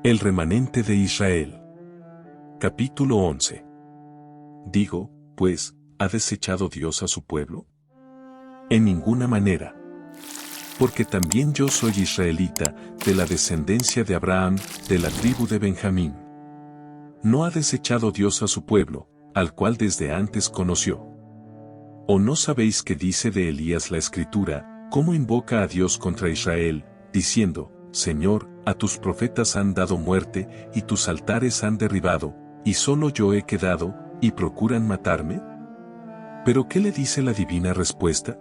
El remanente de Israel. Capítulo 11. Digo, pues, ¿ha desechado Dios a su pueblo? En ninguna manera. Porque también yo soy israelita, de la descendencia de Abraham, de la tribu de Benjamín. ¿No ha desechado Dios a su pueblo, al cual desde antes conoció? ¿O no sabéis qué dice de Elías la Escritura, cómo invoca a Dios contra Israel, diciendo, Señor, a tus profetas han dado muerte, y tus altares han derribado, y solo yo he quedado, y procuran matarme? ¿Pero qué le dice la divina respuesta?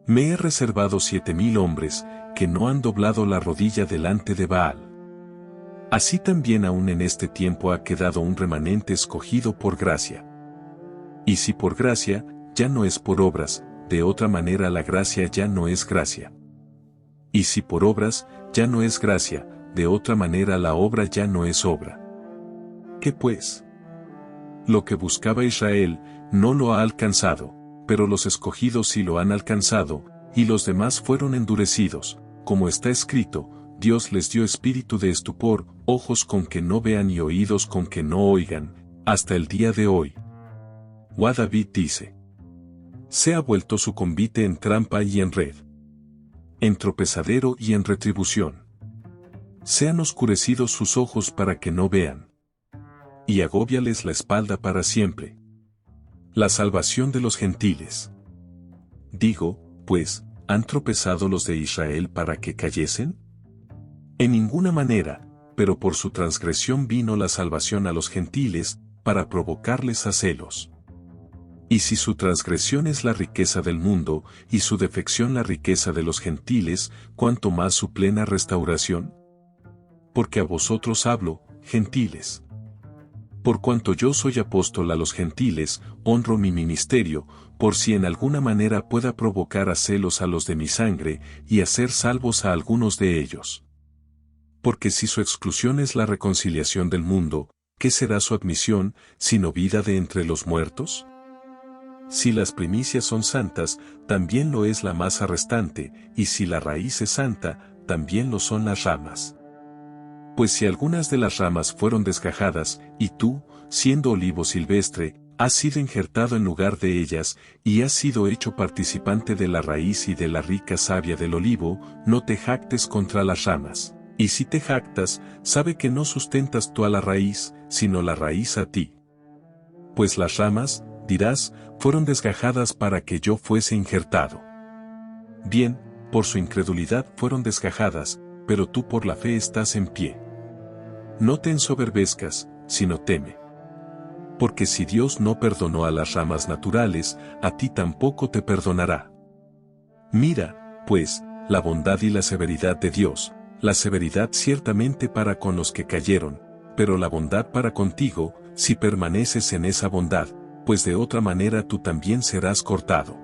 Me he reservado 7,000 hombres, que no han doblado la rodilla delante de Baal. Así también aún en este tiempo ha quedado un remanente escogido por gracia. Y si por gracia, ya no es por obras, de otra manera la gracia ya no es gracia. Y si por obras, ya no es gracia, de otra manera la obra ya no es obra. ¿Qué pues? Lo que buscaba Israel, no lo ha alcanzado, pero los escogidos sí lo han alcanzado, y los demás fueron endurecidos, como está escrito, Dios les dio espíritu de estupor, ojos con que no vean y oídos con que no oigan, hasta el día de hoy. David dice: se ha vuelto su convite en trampa y en red, en tropezadero y en retribución. Se han oscurecido sus ojos para que no vean, y agóbiales la espalda para siempre. La salvación de los gentiles. Digo, pues, ¿han tropezado los de Israel para que cayesen? En ninguna manera, pero por su transgresión vino la salvación a los gentiles, para provocarles a celos. Y si su transgresión es la riqueza del mundo, y su defección la riqueza de los gentiles, ¿cuánto más su plena restauración? Porque a vosotros hablo, gentiles. Por cuanto yo soy apóstol a los gentiles, honro mi ministerio, por si en alguna manera pueda provocar a celos a los de mi sangre, y hacer salvos a algunos de ellos. Porque si su exclusión es la reconciliación del mundo, ¿qué será su admisión, sino vida de entre los muertos? Si las primicias son santas, también lo es la masa restante, y si la raíz es santa, también lo son las ramas. Pues si algunas de las ramas fueron desgajadas, y tú, siendo olivo silvestre, has sido injertado en lugar de ellas, y has sido hecho participante de la raíz y de la rica savia del olivo, no te jactes contra las ramas. Y si te jactas, sabe que no sustentas tú a la raíz, sino la raíz a ti. Pues las ramas, dirás, fueron desgajadas para que yo fuese injertado. Bien, por su incredulidad fueron desgajadas, pero tú por la fe estás en pie. No te ensoberbezcas, sino teme. Porque si Dios no perdonó a las ramas naturales, a ti tampoco te perdonará. Mira, pues, la bondad y la severidad de Dios, la severidad ciertamente para con los que cayeron, pero la bondad para contigo, si permaneces en esa bondad, pues de otra manera tú también serás cortado.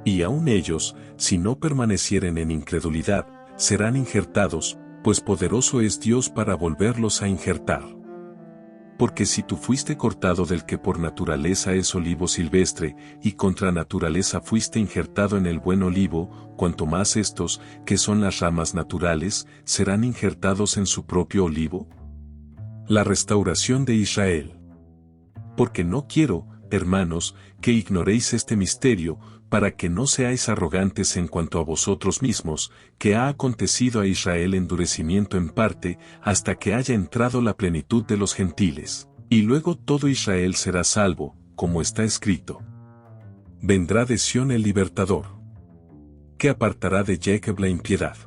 Y aun ellos, si no permanecieren en incredulidad, serán injertados, pues poderoso es Dios para volverlos a injertar. Porque si tú fuiste cortado del que por naturaleza es olivo silvestre, y contra naturaleza fuiste injertado en el buen olivo, cuanto más estos, que son las ramas naturales, serán injertados en su propio olivo. La restauración de Israel. Porque no quiero, hermanos, que ignoréis este misterio, para que no seáis arrogantes en cuanto a vosotros mismos, que ha acontecido a Israel endurecimiento en parte, hasta que haya entrado la plenitud de los gentiles, y luego todo Israel será salvo, como está escrito. Vendrá de Sión el libertador, que apartará de Jacob la impiedad.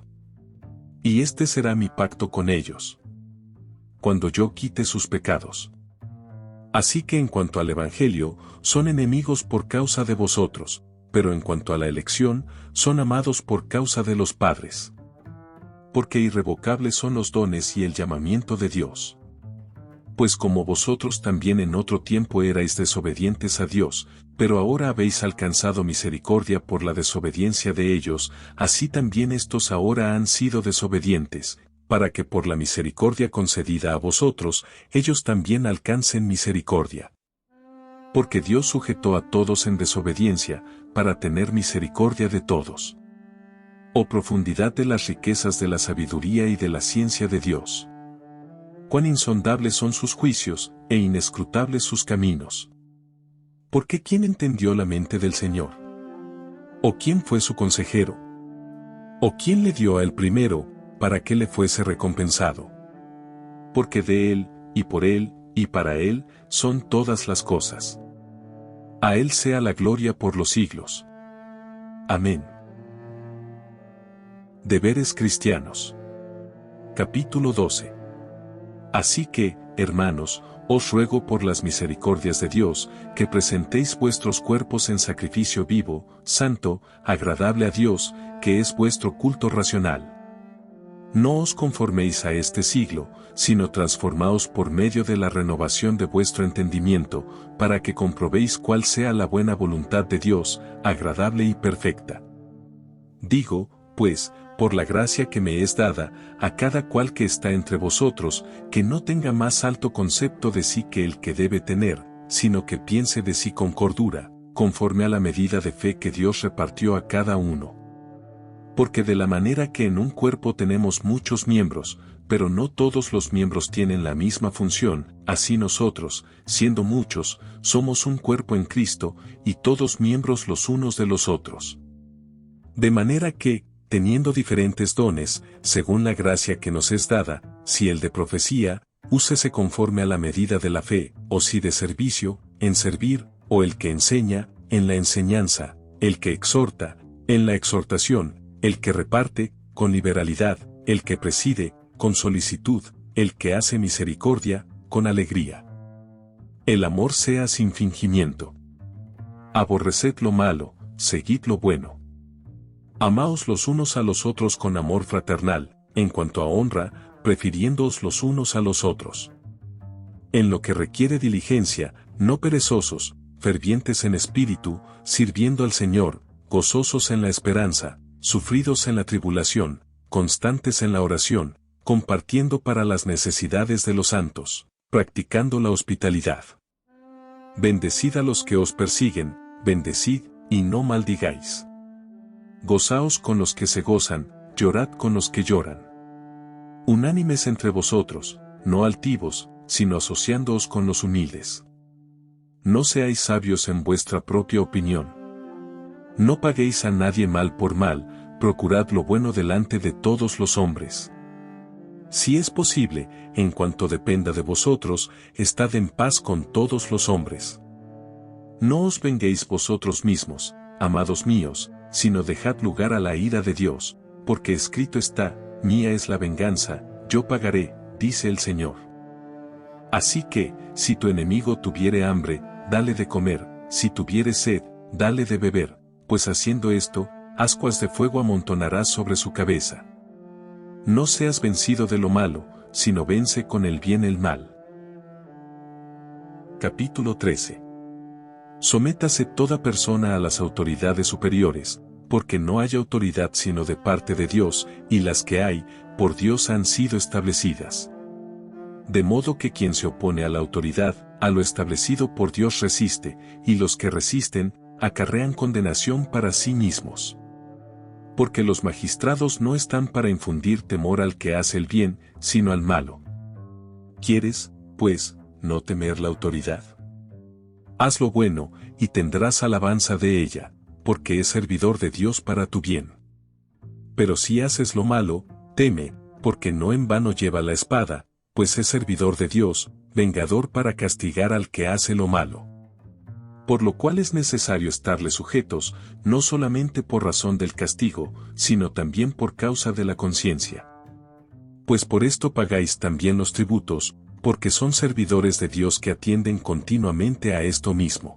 Y este será mi pacto con ellos, cuando yo quite sus pecados. Así que en cuanto al Evangelio, son enemigos por causa de vosotros, pero en cuanto a la elección, son amados por causa de los padres. Porque irrevocables son los dones y el llamamiento de Dios. Pues como vosotros también en otro tiempo erais desobedientes a Dios, pero ahora habéis alcanzado misericordia por la desobediencia de ellos, así también estos ahora han sido desobedientes, para que por la misericordia concedida a vosotros, ellos también alcancen misericordia. Porque Dios sujetó a todos en desobediencia, para tener misericordia de todos. Oh profundidad de las riquezas de la sabiduría y de la ciencia de Dios. Cuán insondables son sus juicios, e inescrutables sus caminos. Porque ¿quién entendió la mente del Señor? ¿O quién fue su consejero? ¿O quién le dio a él primero, para que le fuese recompensado? Porque de él, y para él, son todas las cosas. A él sea la gloria por los siglos. Amén. Deberes cristianos. Capítulo 12. Así que, hermanos, os ruego por las misericordias de Dios, que presentéis vuestros cuerpos en sacrificio vivo, santo, agradable a Dios, que es vuestro culto racional. No os conforméis a este siglo, sino transformaos por medio de la renovación de vuestro entendimiento, para que comprobéis cuál sea la buena voluntad de Dios, agradable y perfecta. Digo, pues, por la gracia que me es dada, a cada cual que está entre vosotros, que no tenga más alto concepto de sí que el que debe tener, sino que piense de sí con cordura, conforme a la medida de fe que Dios repartió a cada uno. Porque de la manera que en un cuerpo tenemos muchos miembros, pero no todos los miembros tienen la misma función, así nosotros, siendo muchos, somos un cuerpo en Cristo, y todos miembros los unos de los otros. De manera que, teniendo diferentes dones, según la gracia que nos es dada, si el de profecía, úsese conforme a la medida de la fe, o si de servicio, en servir, o el que enseña, en la enseñanza, el que exhorta, en la exhortación, el que reparte, con liberalidad, el que preside, con solicitud, el que hace misericordia, con alegría. El amor sea sin fingimiento. Aborreced lo malo, seguid lo bueno. Amaos los unos a los otros con amor fraternal, en cuanto a honra, prefiriéndoos los unos a los otros. En lo que requiere diligencia, no perezosos, fervientes en espíritu, sirviendo al Señor, gozosos en la esperanza, sufridos en la tribulación, constantes en la oración, compartiendo para las necesidades de los santos, practicando la hospitalidad. Bendecid a los que os persiguen, bendecid, y no maldigáis. Gozaos con los que se gozan, llorad con los que lloran. Unánimes entre vosotros, no altivos, sino asociándoos con los humildes. No seáis sabios en vuestra propia opinión. No paguéis a nadie mal por mal, procurad lo bueno delante de todos los hombres. Si es posible, en cuanto dependa de vosotros, estad en paz con todos los hombres. No os venguéis vosotros mismos, amados míos, sino dejad lugar a la ira de Dios, porque escrito está, mía es la venganza, yo pagaré, dice el Señor. Así que, si tu enemigo tuviere hambre, dale de comer, si tuviere sed, dale de beber, pues haciendo esto, ascuas de fuego amontonarás sobre su cabeza. No seas vencido de lo malo, sino vence con el bien el mal. Capítulo 13. Sométase toda persona a las autoridades superiores, porque no hay autoridad sino de parte de Dios, y las que hay, por Dios han sido establecidas. De modo que quien se opone a la autoridad, a lo establecido por Dios resiste, y los que resisten, acarrean condenación para sí mismos. Porque los magistrados no están para infundir temor al que hace el bien, sino al malo. ¿Quieres, pues, no temer la autoridad? Haz lo bueno, y tendrás alabanza de ella, porque es servidor de Dios para tu bien. Pero si haces lo malo, teme, porque no en vano lleva la espada, pues es servidor de Dios, vengador para castigar al que hace lo malo. Por lo cual es necesario estarle sujetos, no solamente por razón del castigo, sino también por causa de la conciencia. Pues por esto pagáis también los tributos, porque son servidores de Dios que atienden continuamente a esto mismo.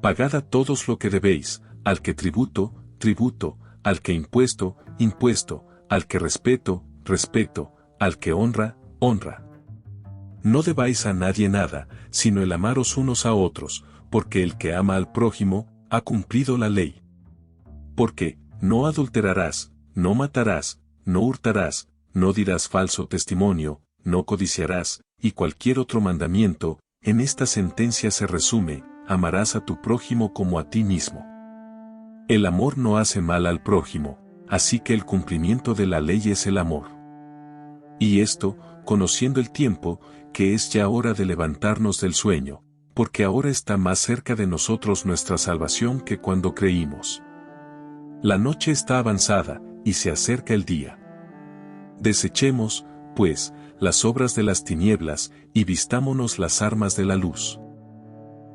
Pagad a todos lo que debéis, al que tributo, tributo, al que impuesto, impuesto, al que respeto, respeto, al que honra, honra. No debáis a nadie nada, sino el amaros unos a otros, porque el que ama al prójimo, ha cumplido la ley. Porque, no adulterarás, no matarás, no hurtarás, no dirás falso testimonio, no codiciarás, y cualquier otro mandamiento, en esta sentencia se resume, amarás a tu prójimo como a ti mismo. El amor no hace mal al prójimo, así que el cumplimiento de la ley es el amor. Y esto, conociendo el tiempo, que es ya hora de levantarnos del sueño, porque ahora está más cerca de nosotros nuestra salvación que cuando creímos. La noche está avanzada, y se acerca el día. Desechemos, pues, las obras de las tinieblas, y vistámonos las armas de la luz.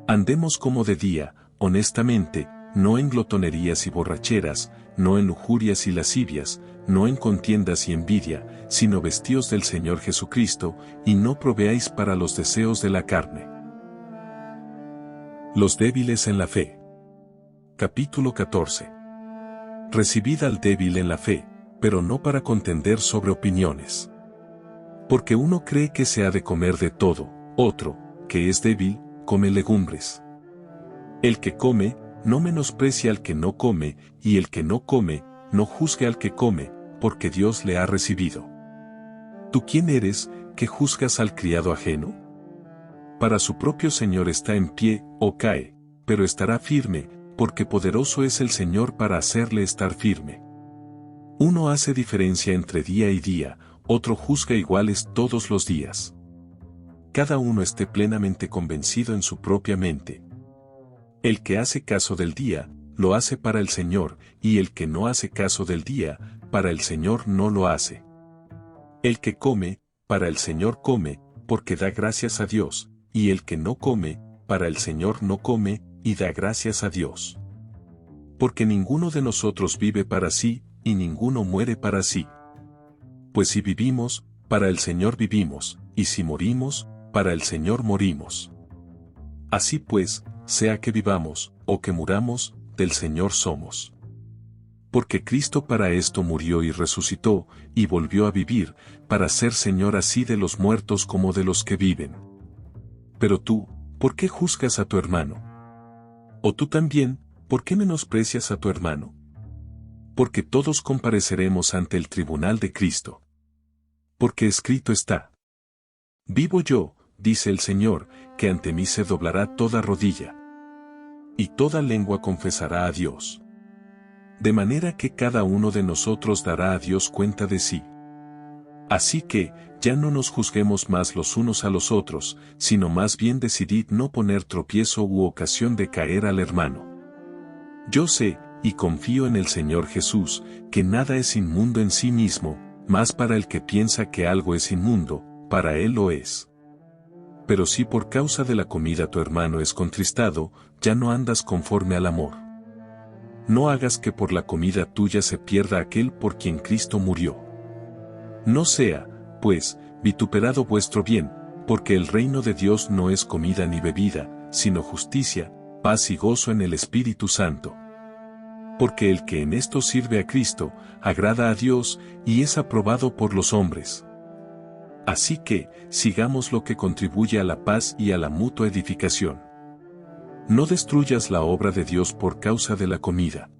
Andemos como de día, honestamente, no en glotonerías y borracheras, no en lujurias y lascivias, no en contiendas y envidia, sino vestíos del Señor Jesucristo, y no proveáis para los deseos de la carne. Los débiles en la fe. Capítulo 14. Recibid al débil en la fe, pero no para contender sobre opiniones. Porque uno cree que se ha de comer de todo, otro, que es débil, come legumbres. El que come, no menosprecia al que no come, y el que no come, no juzgue al que come, porque Dios le ha recibido. ¿Tú quién eres, que juzgas al criado ajeno? Para su propio Señor está en pie, o cae, pero estará firme, porque poderoso es el Señor para hacerle estar firme. Uno hace diferencia entre día y día, otro juzga iguales todos los días. Cada uno esté plenamente convencido en su propia mente. El que hace caso del día, lo hace para el Señor, y el que no hace caso del día, para el Señor no lo hace. El que come, para el Señor come, porque da gracias a Dios, y el que no come, para el Señor no come, y da gracias a Dios. Porque ninguno de nosotros vive para sí, y ninguno muere para sí. Pues si vivimos, para el Señor vivimos, y si morimos, para el Señor morimos. Así pues, sea que vivamos, o que muramos, del Señor somos. Porque Cristo para esto murió y resucitó, y volvió a vivir, para ser Señor así de los muertos como de los que viven. Pero tú, ¿por qué juzgas a tu hermano? O tú también, ¿por qué menosprecias a tu hermano? Porque todos compareceremos ante el tribunal de Cristo. Porque escrito está: Vivo yo, dice el Señor, que ante mí se doblará toda rodilla, y toda lengua confesará a Dios. De manera que cada uno de nosotros dará a Dios cuenta de sí. Así que, ya no nos juzguemos más los unos a los otros, sino más bien decidid no poner tropiezo u ocasión de caer al hermano. Yo sé, y confío en el Señor Jesús, que nada es inmundo en sí mismo, mas para el que piensa que algo es inmundo, para él lo es. Pero si por causa de la comida tu hermano es contristado, ya no andas conforme al amor. No hagas que por la comida tuya se pierda aquel por quien Cristo murió. No sea, pues, vituperado vuestro bien, porque el reino de Dios no es comida ni bebida, sino justicia, paz y gozo en el Espíritu Santo. Porque el que en esto sirve a Cristo, agrada a Dios, y es aprobado por los hombres. Así que, sigamos lo que contribuye a la paz y a la mutua edificación. No destruyas la obra de Dios por causa de la comida.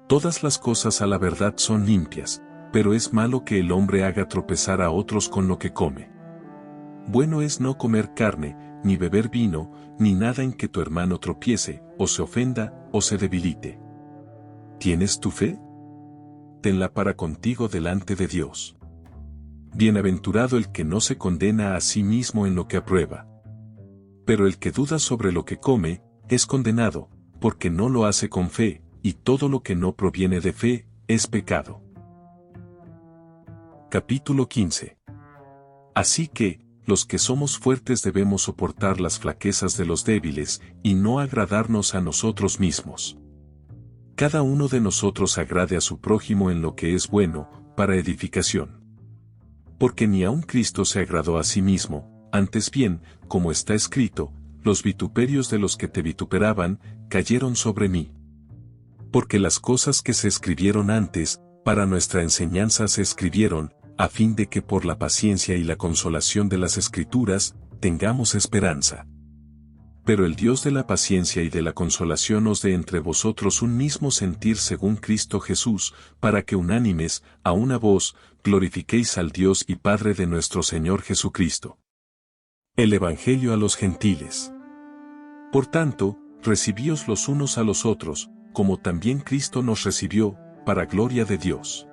Todas las cosas a la verdad son limpias, pero es malo que el hombre haga tropezar a otros con lo que come. Bueno es no comer carne, ni beber vino, ni nada en que tu hermano tropiece, o se ofenda, o se debilite. ¿Tienes tu fe? Tenla para contigo delante de Dios. Bienaventurado el que no se condena a sí mismo en lo que aprueba. Pero el que duda sobre lo que come, es condenado, porque no lo hace con fe, y todo lo que no proviene de fe, es pecado. Capítulo 15. Así que, los que somos fuertes debemos soportar las flaquezas de los débiles, y no agradarnos a nosotros mismos. Cada uno de nosotros agrade a su prójimo en lo que es bueno, para edificación. Porque ni aun Cristo se agradó a sí mismo, antes bien, como está escrito, los vituperios de los que te vituperaban, cayeron sobre mí. Porque las cosas que se escribieron antes, para nuestra enseñanza se escribieron, a fin de que por la paciencia y la consolación de las Escrituras, tengamos esperanza. Pero el Dios de la paciencia y de la consolación os dé entre vosotros un mismo sentir según Cristo Jesús, para que unánimes, a una voz, glorifiquéis al Dios y Padre de nuestro Señor Jesucristo. El Evangelio a los gentiles. Por tanto, recibíos los unos a los otros, como también Cristo nos recibió, para gloria de Dios.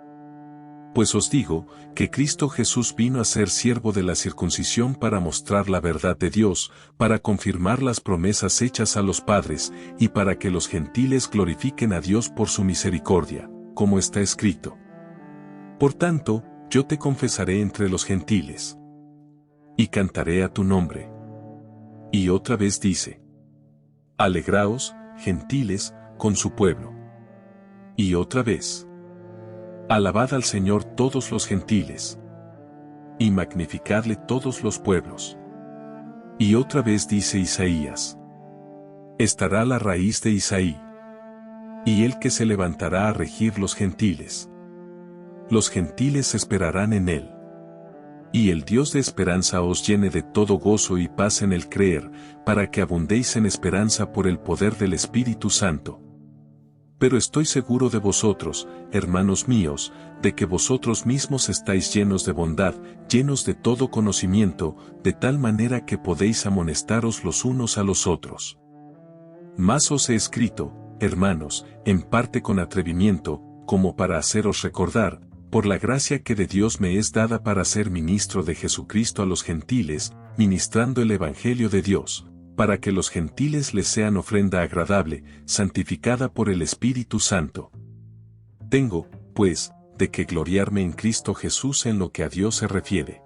Pues os digo, que Cristo Jesús vino a ser siervo de la circuncisión para mostrar la verdad de Dios, para confirmar las promesas hechas a los padres, y para que los gentiles glorifiquen a Dios por su misericordia, como está escrito. Por tanto, yo te confesaré entre los gentiles. Y cantaré a tu nombre. Y otra vez dice: Alegraos, gentiles, con su pueblo. Y otra vez: Alabad al Señor todos los gentiles. Y magnificadle todos los pueblos. Y otra vez dice Isaías: Estará la raíz de Isaí. Y el que se levantará a regir los gentiles. Los gentiles esperarán en él. Y el Dios de esperanza os llene de todo gozo y paz en el creer, para que abundéis en esperanza por el poder del Espíritu Santo. Pero estoy seguro de vosotros, hermanos míos, de que vosotros mismos estáis llenos de bondad, llenos de todo conocimiento, de tal manera que podéis amonestaros los unos a los otros. Mas os he escrito, hermanos, en parte con atrevimiento, como para haceros recordar, por la gracia que de Dios me es dada para ser ministro de Jesucristo a los gentiles, ministrando el Evangelio de Dios, para que los gentiles les sean ofrenda agradable, santificada por el Espíritu Santo. Tengo, pues, de que gloriarme en Cristo Jesús en lo que a Dios se refiere.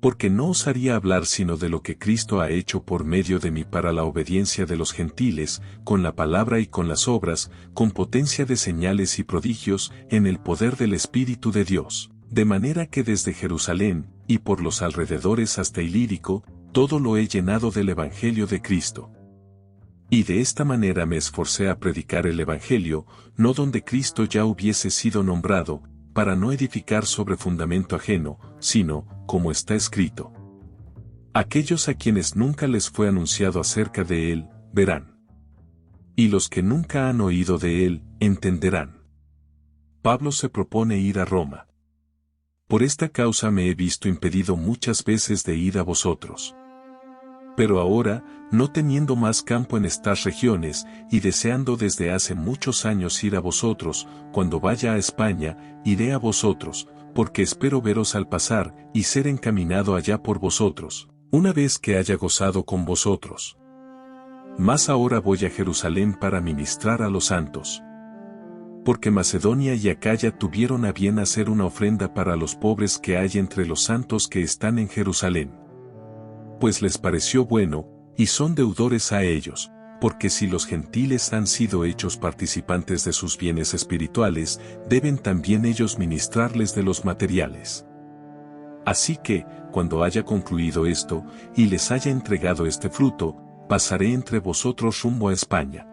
Porque no osaría hablar sino de lo que Cristo ha hecho por medio de mí para la obediencia de los gentiles, con la palabra y con las obras, con potencia de señales y prodigios, en el poder del Espíritu de Dios, de manera que desde Jerusalén, y por los alrededores hasta Ilírico, todo lo he llenado del Evangelio de Cristo. Y de esta manera me esforcé a predicar el Evangelio, no donde Cristo ya hubiese sido nombrado, para no edificar sobre fundamento ajeno, sino, como está escrito: aquellos a quienes nunca les fue anunciado acerca de él, verán. Y los que nunca han oído de él, entenderán. Pablo se propone ir a Roma. Por esta causa me he visto impedido muchas veces de ir a vosotros. Pero ahora, no teniendo más campo en estas regiones, y deseando desde hace muchos años ir a vosotros, cuando vaya a España, iré a vosotros, porque espero veros al pasar, y ser encaminado allá por vosotros, una vez que haya gozado con vosotros. Mas ahora voy a Jerusalén para ministrar a los santos. Porque Macedonia y Acaya tuvieron a bien hacer una ofrenda para los pobres que hay entre los santos que están en Jerusalén. Pues les pareció bueno, y son deudores a ellos, porque si los gentiles han sido hechos participantes de sus bienes espirituales, deben también ellos ministrarles de los materiales. Así que, cuando haya concluido esto, y les haya entregado este fruto, pasaré entre vosotros rumbo a España.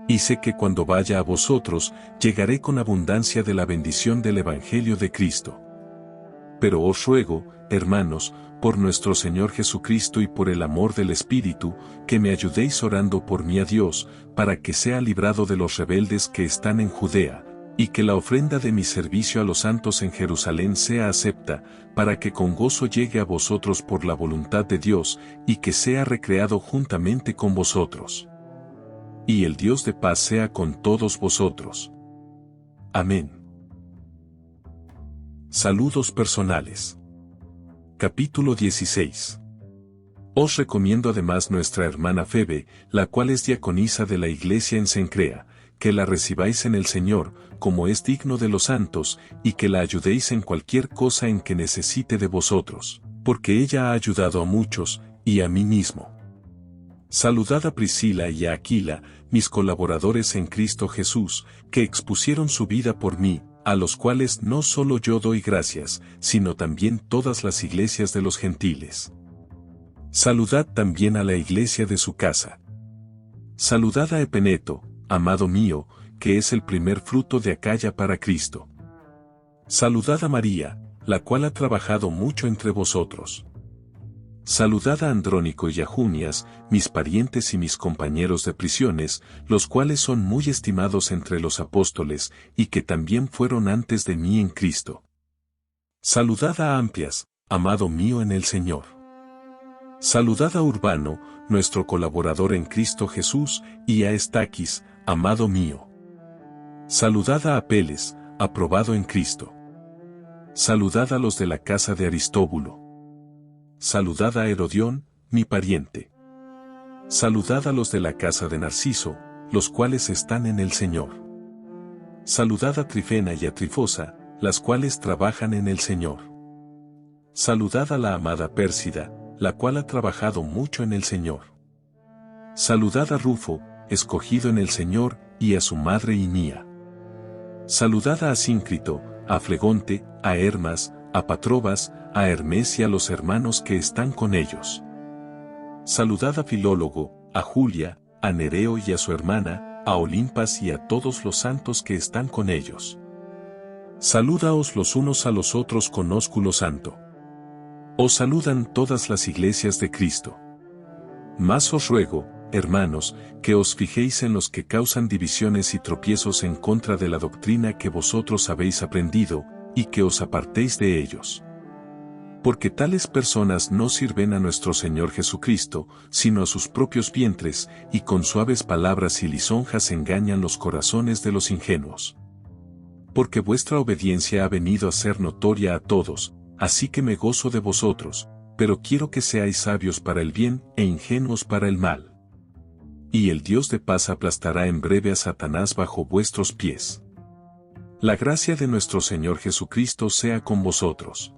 Y sé que cuando vaya a vosotros, llegaré con abundancia de la bendición del Evangelio de Cristo. Pero os ruego, hermanos, por nuestro Señor Jesucristo y por el amor del Espíritu, que me ayudéis orando por mí a Dios, para que sea librado de los rebeldes que están en Judea, y que la ofrenda de mi servicio a los santos en Jerusalén sea acepta, para que con gozo llegue a vosotros por la voluntad de Dios, y que sea recreado juntamente con vosotros. Y el Dios de paz sea con todos vosotros. Amén. Saludos personales. Capítulo 16. Os recomiendo además nuestra hermana Febe, la cual es diaconisa de la iglesia en Cencrea, que la recibáis en el Señor, como es digno de los santos, y que la ayudéis en cualquier cosa en que necesite de vosotros, porque ella ha ayudado a muchos, y a mí mismo. Saludad a Priscila y a Aquila, mis colaboradores en Cristo Jesús, que expusieron su vida por mí, a los cuales no solo yo doy gracias, sino también todas las iglesias de los gentiles. Saludad también a la iglesia de su casa. Saludad a Epeneto, amado mío, que es el primer fruto de Acaya para Cristo. Saludad a María, la cual ha trabajado mucho entre vosotros. Saludad a Andrónico y a Junias, mis parientes y mis compañeros de prisiones, los cuales son muy estimados entre los apóstoles, y que también fueron antes de mí en Cristo. Saludad a Amplias, amado mío en el Señor. Saludad a Urbano, nuestro colaborador en Cristo Jesús, y a Estaquis, amado mío. Saludad a Apeles, aprobado en Cristo. Saludad a los de la casa de Aristóbulo. Saludad a Herodión, mi pariente. Saludad a los de la casa de Narciso, los cuales están en el Señor. Saludad a Trifena y a Trifosa, las cuales trabajan en el Señor. Saludad a la amada Pérsida, la cual ha trabajado mucho en el Señor. Saludad a Rufo, escogido en el Señor, y a su madre Inía. Saludad a Asíncrito, a Flegonte, a Hermas, a Patrobas, a Hermes y a los hermanos que están con ellos. Saludad a Filólogo, a Julia, a Nereo y a su hermana, a Olimpas y a todos los santos que están con ellos. Salúdaos los unos a los otros con ósculo santo. Os saludan todas las iglesias de Cristo. Mas os ruego, hermanos, que os fijéis en los que causan divisiones y tropiezos en contra de la doctrina que vosotros habéis aprendido, y que os apartéis de ellos. Porque tales personas no sirven a nuestro Señor Jesucristo, sino a sus propios vientres, y con suaves palabras y lisonjas engañan los corazones de los ingenuos. Porque vuestra obediencia ha venido a ser notoria a todos, así que me gozo de vosotros, pero quiero que seáis sabios para el bien e ingenuos para el mal. Y el Dios de paz aplastará en breve a Satanás bajo vuestros pies. La gracia de nuestro Señor Jesucristo sea con vosotros.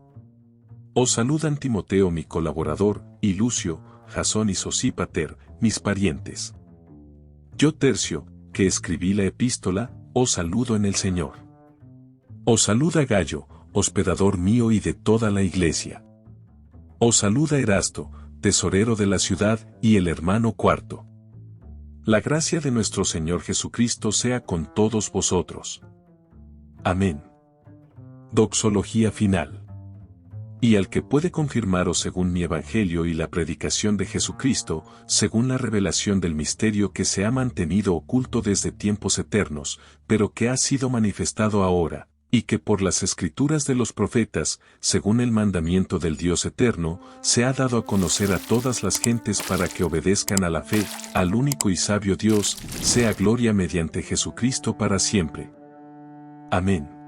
Os saludan Timoteo mi colaborador, y Lucio, Jasón y Sosípater, mis parientes. Yo Tercio, que escribí la epístola, os saludo en el Señor. Os saluda Gayo, hospedador mío y de toda la iglesia. Os saluda Erasto, tesorero de la ciudad, y el hermano Cuarto. La gracia de nuestro Señor Jesucristo sea con todos vosotros. Amén. Doxología final. Y al que puede confirmaros según mi evangelio y la predicación de Jesucristo, según la revelación del misterio que se ha mantenido oculto desde tiempos eternos, pero que ha sido manifestado ahora, y que por las escrituras de los profetas, según el mandamiento del Dios eterno, se ha dado a conocer a todas las gentes para que obedezcan a la fe, al único y sabio Dios, sea gloria mediante Jesucristo para siempre. Amén.